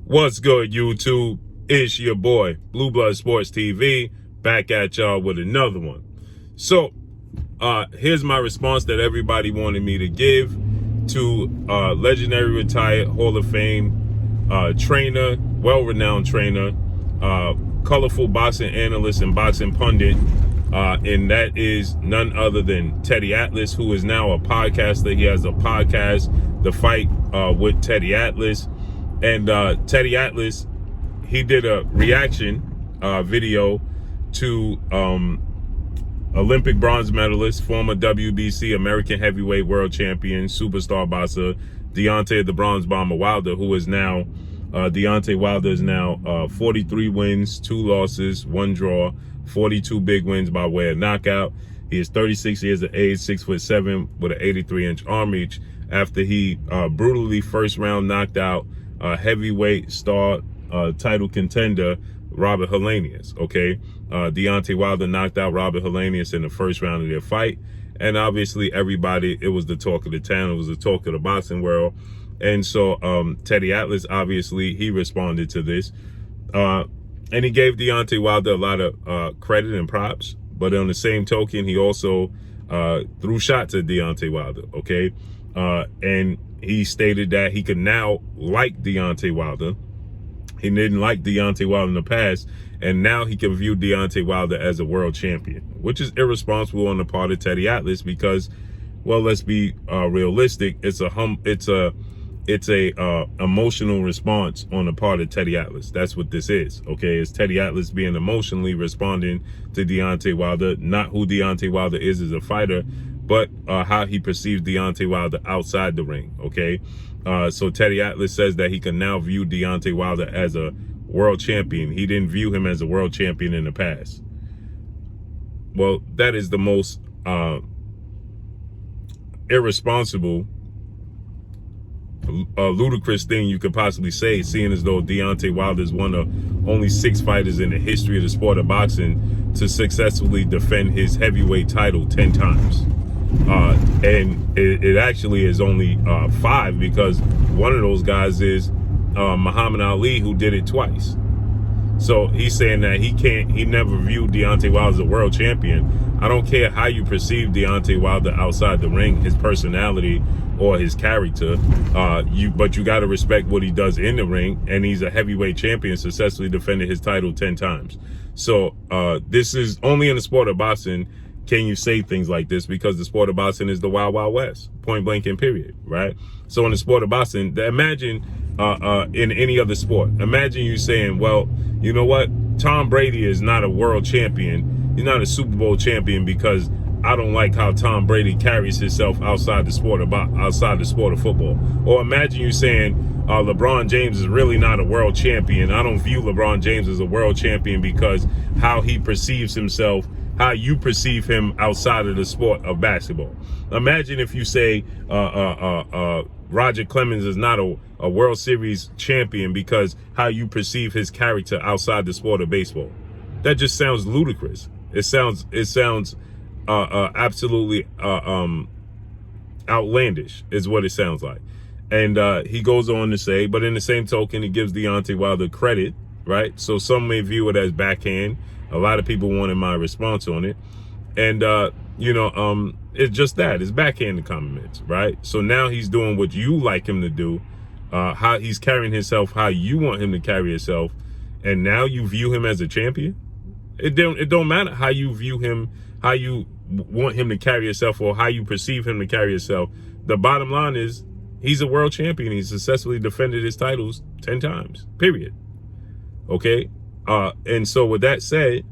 What's good, YouTube? It's your boy, Blue Blood Sports TV, back at y'all with another one. So, here's my response that everybody wanted me to give to legendary retired Hall of Fame trainer, well-renowned trainer, colorful boxing analyst and boxing pundit, and that is none other than Teddy Atlas, who is now a podcaster. He has a podcast, The Fight with Teddy Atlas. And Teddy Atlas, he did a reaction video to Olympic bronze medalist, former WBC American heavyweight world champion, superstar boxer, Deontay the Bronze Bomber Wilder, who is now, Deontay Wilder is now 43 wins, 2 losses, 1 draw, 42 big wins by way of knockout. He is 36 years of age, 6'7", with an 83-inch arm reach after he brutally first round knocked out heavyweight star title contender Robert Helenius. Okay, Deontay Wilder knocked out Robert Helenius in the first round of their fight, and obviously everybody, it was the talk of the town, it was the talk of the boxing world. And so Teddy Atlas, obviously, he responded to this, and he gave Deontay Wilder a lot of credit and props, but on the same token, he also threw shots at Deontay Wilder. Okay, and he stated that he could now like Deontay Wilder. He didn't like Deontay Wilder in the past, and now he can view Deontay Wilder as a world champion, which is irresponsible on the part of Teddy Atlas because, well, let's be realistic. It's a emotional response on the part of Teddy Atlas. That's what this is. Okay, it's Teddy Atlas being emotionally responding to Deontay Wilder, not who Deontay Wilder is as a fighter, but how he perceives Deontay Wilder outside the ring. Okay, so Teddy Atlas says that he can now view Deontay Wilder as a world champion. He didn't view him as a world champion in the past. Well, that is the most irresponsible, ludicrous thing you could possibly say, seeing as though Deontay Wilder is one of only 6 fighters in the history of the sport of boxing to successfully defend his heavyweight title 10 times. And it actually is only 5, because one of those guys is Muhammad Ali, who did it twice. So he's saying that he never viewed Deontay Wilder as a world champion. I don't care how you perceive Deontay Wilder outside the ring, his personality or his character, but you got to respect what he does in the ring, and he's a heavyweight champion, successfully defended his title 10 times. So this is only in the sport of boxing can you say things like this, because the sport of boxing is the wild, wild west, point blank and period, right? So in the sport of boxing, imagine in any other sport, imagine you saying, well, you know what? Tom Brady is not a world champion. He's not a Super Bowl champion because I don't like how Tom Brady carries himself outside the sport of football. Or imagine you saying LeBron James is really not a world champion. I don't view LeBron James as a world champion because how he perceives himself, how you perceive him outside of the sport of basketball. Imagine if you say Roger Clemens is not a World Series champion because how you perceive his character outside the sport of baseball. That just sounds ludicrous. It sounds absolutely outlandish is what it sounds like. And he goes on to say, but in the same token, he gives Deontay Wilder credit, right? So some may view it as backhand. A lot of people wanted my response on it. And, it's just that. It's backhanded compliments, right? So now he's doing what you like him to do, how he's carrying himself, how you want him to carry himself. And now you view him as a champion? It don't matter how you view him, how you want him to carry himself, or how you perceive him to carry himself. The bottom line is he's a world champion. He successfully defended his titles 10 times, period. Okay? And so with that said,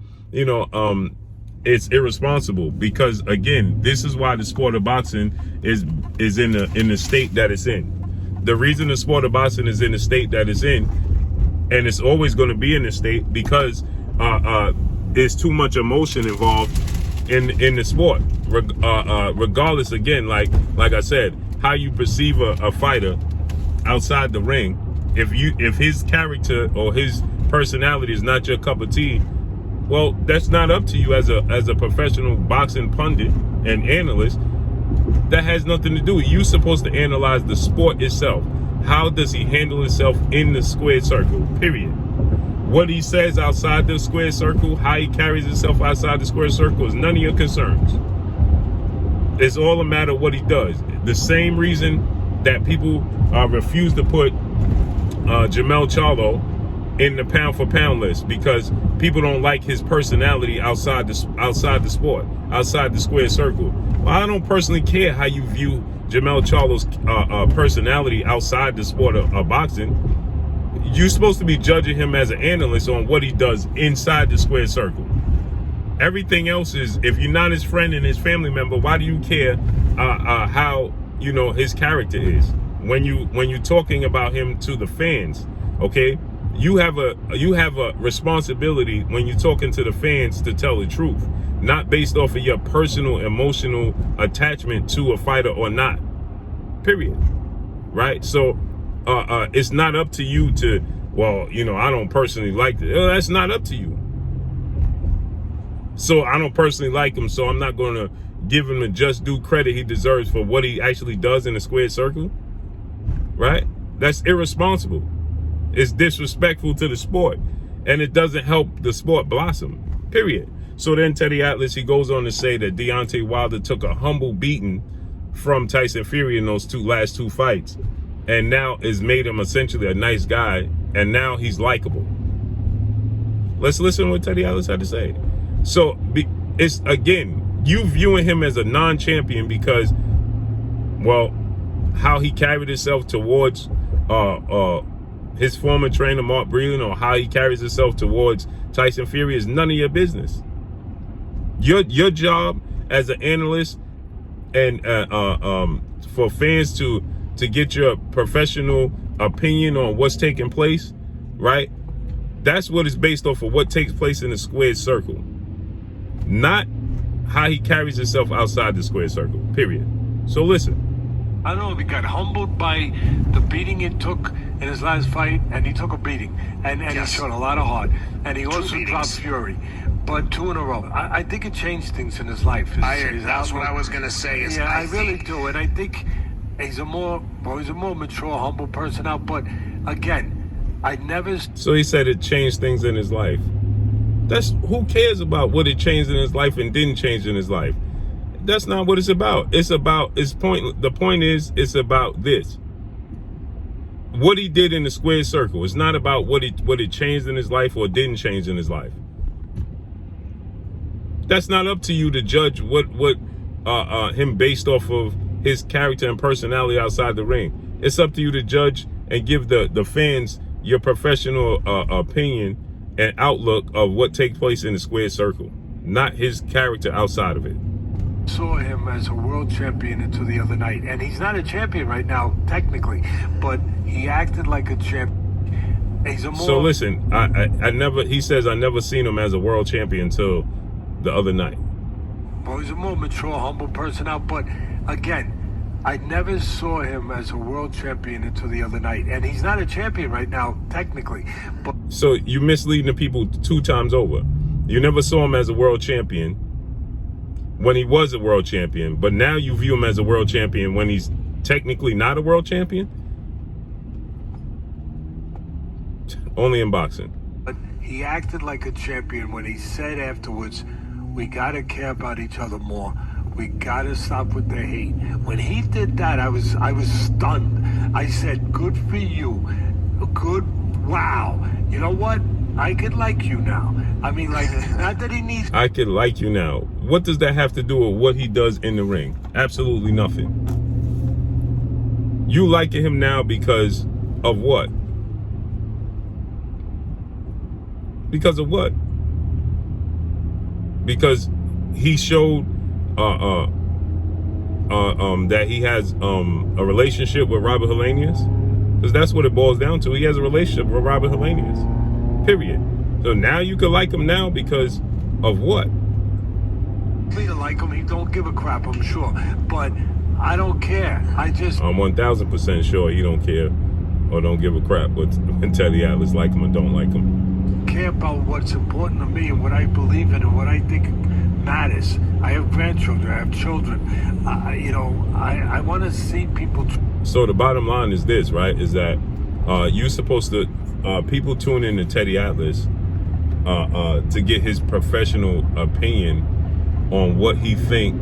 it's irresponsible because, again, this is why the sport of boxing is in the state that it's in. The reason the sport of boxing is in the state that it's in, and it's always going to be in the state, because there's too much emotion involved in the sport. Regardless, again, like I said, how you perceive a fighter outside the ring, if his character or his personality is not your cup of tea, well, that's not up to you as a professional boxing pundit and analyst. That has nothing to do with it. You're supposed to analyze the sport itself. How does he handle himself in the squared circle? Period. What he says outside the squared circle, how he carries himself outside the squared circle is none of your concerns. It's all a matter of what he does. The same reason that people refuse to put Jermell Charlo in the pound for pound list, because people don't like his personality outside the sport, outside the squared circle. Well, I don't personally care how you view Jermell Charlo's personality outside the sport of boxing. You're supposed to be judging him as an analyst on what he does inside the squared circle. Everything else is, if you're not his friend and his family member, why do you care how his character is? When you're talking about him to the fans, okay? You have a responsibility when you're talking to the fans to tell the truth, not based off of your personal emotional attachment to a fighter or not. Period. Right? So it's not up to you to, well, I don't personally like it. That's not up to you. So I don't personally like him, so I'm not going to give him the just due credit he deserves for what he actually does in the squared circle. Right? That's irresponsible. It's disrespectful to the sport, and it doesn't help the sport blossom, period. So then Teddy Atlas, he goes on to say that Deontay Wilder took a humble beating from Tyson Fury in those last two fights, and now has made him essentially a nice guy, and now he's likable. Let's listen to what Teddy Atlas had to say. So it's, again, you viewing him as a non-champion because, well, how he carried himself towards his former trainer, Mark Breland, or how he carries himself towards Tyson Fury is none of your business. Your job as an analyst and for fans to get your professional opinion on what's taking place, right? That's what is based off of what takes place in the squared circle, not how he carries himself outside the squared circle, period. So listen. I don't know if he got humbled by the beating it took in his last fight, and he took a beating, and he showed a lot of heart, and he also dropped Fury, but 2 in a row. I think it changed things in his life. That's what I was going to say. I really do, and I think he's a more mature, humble person now, but again, I never... So he said it changed things in his life. Who cares about what it changed in his life and didn't change in his life? That's not what it's about. The point is, it's about this. What he did in the squared circle. It's not about what it changed in his life or didn't change in his life. That's not up to you to judge what him based off of his character and personality outside the ring. It's up to you to judge and give the fans your professional opinion and outlook of what takes place in the squared circle, not his character outside of it. Saw him as a world champion until the other night, and he's not a champion right now technically, but he acted like a champion. So listen, he says I never seen him as a world champion until the other night. Well, he's a more mature, humble person now, but again, I never saw him as a world champion until the other night, and he's not a champion right now technically, but... So you're misleading the people 2 times over. You never saw him as a world champion when he was a world champion, but now you view him as a world champion when he's technically not a world champion? Only in boxing. But he acted like a champion when he said afterwards, we gotta care about each other more. We gotta stop with the hate. When he did that, I was stunned. I said, good for you. Good, wow. You know what? I could like you now. I mean, like, not that he needs... I could like you now. What does that have to do with what he does in the ring? Absolutely nothing. You liking him now because of what? Because of what? Because he showed that he has a relationship with Robert Helenius? Because that's what it boils down to. He has a relationship with Robert Helenius. Period. So now you can like him now because of what? Me to like him, he don't give a crap, I'm sure. But I don't care. I'm 1000% sure he don't care or don't give a crap. But Teddy Atlas like him or don't like him. Care about what's important to me and what I believe in and what I think matters. I have grandchildren. I have children. I want to see people... So the bottom line is this, right? Is that you're supposed to people tune in to Teddy Atlas to get his professional opinion on what he think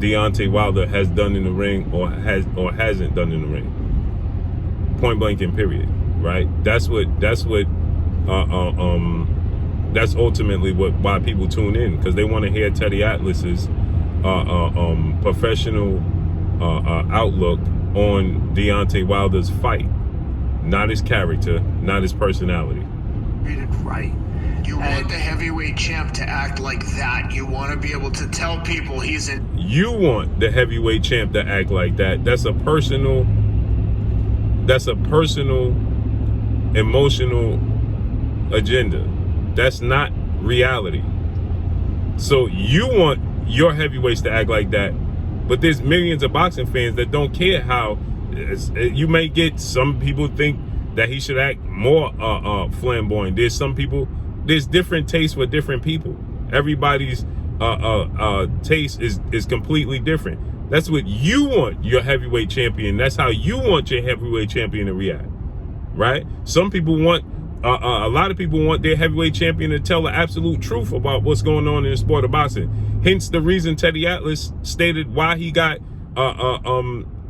Deontay Wilder has done in the ring or hasn't done in the ring. Point blank and period, right? That's ultimately why people tune in, because they want to hear Teddy Atlas's professional outlook on Deontay Wilder's fight, not his character, not his personality. Read it right. You want the heavyweight champ to act like that. You want to be able to tell people he's in. You want the heavyweight champ to act like that. That's a personal, emotional agenda. That's not reality. So you want your heavyweights to act like that, but there's millions of boxing fans that don't care how. You may get some people think that he should act more flamboyant. There's different tastes for different people. Everybody's taste is completely different. That's what you want your heavyweight champion. That's how you want your heavyweight champion to react, right? Some people want, a lot of people want their heavyweight champion to tell the absolute truth about what's going on in the sport of boxing. Hence the reason Teddy Atlas stated why he got,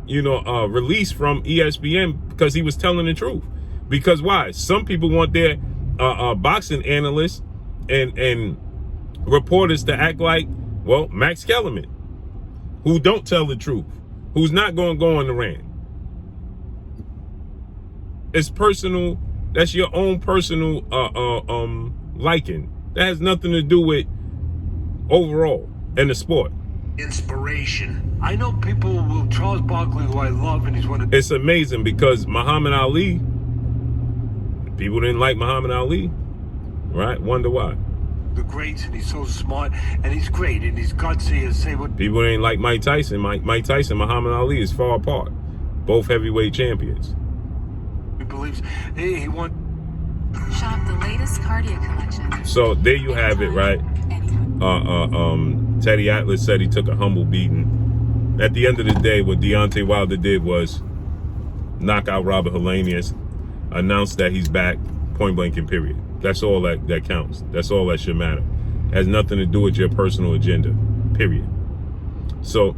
released from ESPN, because he was telling the truth. Because why? Some people want their boxing analysts and reporters to act like, well, Max Kellerman, who don't tell the truth, who's not going to go on the rant. It's personal. That's your own personal liking. That has nothing to do with overall in the sport. Inspiration. I know people will. Charles Barkley, who I love, and he's one of. It's amazing because Muhammad Ali, people didn't like Muhammad Ali, right? Wonder why. The greats, and he's so smart, and he's great, and he's gutsy, and say what. People didn't like Mike Tyson. Mike Tyson, Muhammad Ali is far apart. Both heavyweight champions. He believes he wants. Shop the latest cardio collection. So there you have it, right? Teddy Atlas said he took a humble beating. At the end of the day, what Deontay Wilder did was knock out Robert Helenius, announce that he's back, point blank and period. That's all that counts. That's all that should matter. It has nothing to do with your personal agenda, period. So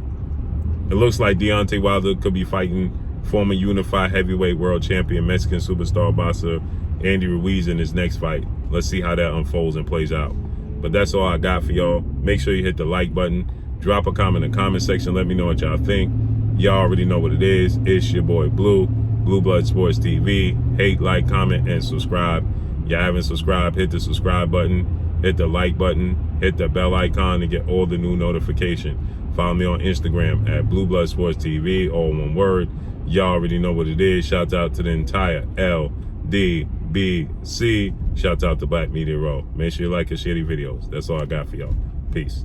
it looks like Deontay Wilder could be fighting former unified heavyweight world champion, Mexican superstar boxer Andy Ruiz in his next fight. Let's see how that unfolds and plays out. But that's all I got for y'all. Make sure you hit the like button. Drop a comment in the comment section. Let me know what y'all think. Y'all already know what it is. It's your boy Blue Blood Sports TV. Hate, like, comment, and subscribe. Y'all haven't subscribed, hit the subscribe button, hit the like button, hit the bell icon to get all the new notification. Follow me on Instagram at Blue Blood Sports TV, all one word. Y'all already know what it is. Shout out to the entire LDBC. Shout out to Black Media Row. Make sure you like and share these videos. That's all I got for y'all. Peace.